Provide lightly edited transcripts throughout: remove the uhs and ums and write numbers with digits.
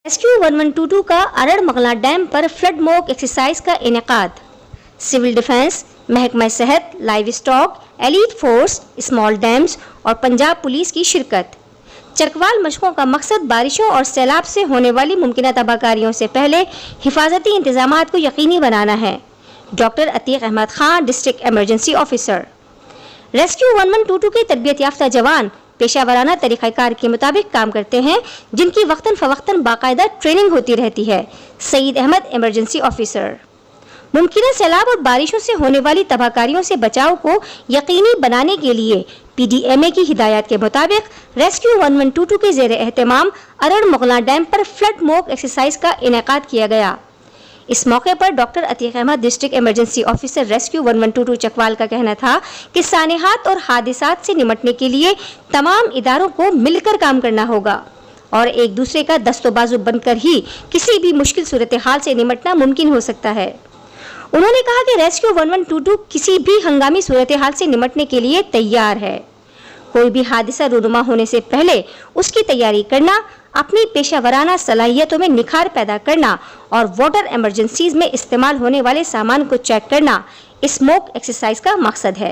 Rescue 1122 का अरड़ मगला dam पर flood mock exercise का इनेकाद। सिविल डिफेंस, महकमा सेहत, live stock, elite force, small dams और पंजाब पुलिस की शिरकत। चरकवाल मशकों का मकसद बारिशों और सैलाब से होने वाली मुमकिन तबाहकारियों से पहले हिफाजती इंतजामात को यकीनी बनाना है। Doctor Atiq Ahmed Khan, district emergency officer. Rescue 1122 के तरबियत याफ्ता जवान पेशा वराना तरीक़ाकार के मुताबिक काम करते हैं, जिनकी वक्तन फ़वक्तन बाकायदा ट्रेनिंग होती रहती है। Saeed Ahmed, emergency officer. मुमकिन सैलाब और बारिशों से होने वाली तबाहकारियों से बचाव को यकीनी बनाने के लिए PDMA की हिदायत के मुताबिक रेस्क्यू 1122 के ज़ेर एहतमाम अरड़ मुगला डैम पर फ्लड मॉक एक्सरसाइज का इनेकाद किया गया। इस मौके पर doctor Atiq Ahmed, district emergency officer, rescue 1122 चकवाल का कहना था कि सानेहात और हादिसात से निमटने के लिए तमाम इदारों को मिलकर काम करना होगा और एक दूसरे का दस्तोबाजू बनकर ही किसी भी मुश्किल सूरत हाल से निमटना मुमकिन हो सकता है। उन्होंने कहा कि रेस्क्यू 1122 किसी भी हंगामी सूरत हाल से निमटने के लिए तैयार है। कोई भी हादसा रूनुमा होने से पहले उसकी तैयारी करना, अपनी पेशा वराना सलाहियतों में निखार पैदा करना और वाटर एमरजेंसीज में इस्तेमाल होने वाले सामान को चेक करना इस मॉक एक्सरसाइज का मकसद है।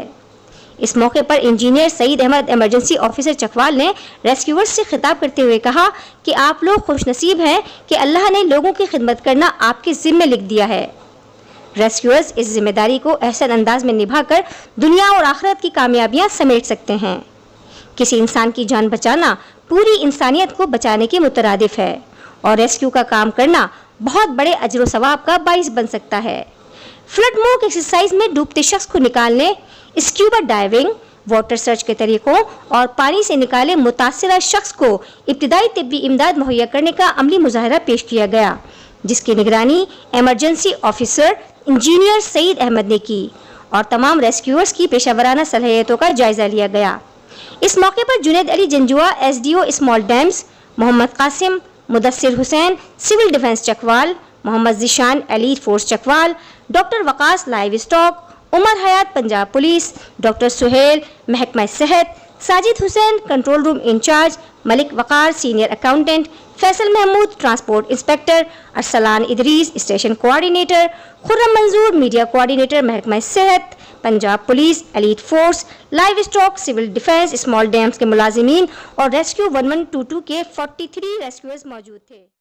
इस मौके पर engineer Saeed Ahmed, emergency officer Chakwal ने रेस्क्यूअर्स से खिताब करते हुए कहा कि आप लोग खुशनसीब हैं कि अल्लाह ने लोगों की खिदमत करना आपके जिम्मे लिख दिया है। रेस्क्यूअर्स इस जिम्मेदारी को अहसन अंदाज में निभाकर दुनिया और आखिरत की कामयाबियां समेट सकते हैं। किसी इंसान की जान बचाना पूरी इंसानियत को बचाने के मुतरादिफ है और रेस्क्यू का काम करना बहुत बड़े अजर सवाब का बाइस बन सकता है। फ्लड मॉक एक्सरसाइज में डूबते शख्स को निकालने, स्क्यूबा डाइविंग, वाटर सर्च के तरीकों और पानी से निकाले मुतासिरा शख्स को इब्तिदाई तिब्बी इमदाद मुहैया करने का अमली मुजाहिरा पेश किया गया, जिसकी निगरानी emergency officer engineer Saeed Ahmed ने की और तमाम रेस्क्यूअर्स की पेशावराना सलाहियतों का जायजा लिया गया। इस मौके पर Junaid Ali Janjua, SDO small dams, Mohammad Qasim, Mudassir Hussain, civil defence Chakwal, Mohammad Zeeshan, elite force Chakwal, doctor Waqas, livestock, Umar Hayat, Punjab police, doctor Suhail, महकमा सेहत, Sajid Hussain, control room incharge, Malik Waqar, senior accountant, Faisal Mahmood, transport inspector, Arsalan Idrees, station coordinator, Khurram Manzoor, media coordinator, महकमा सेहत, Punjab police, elite force, livestock, civil defence, small dams के मुलाजिमीन और rescue 1122 के 43 rescuers मौजूद थे।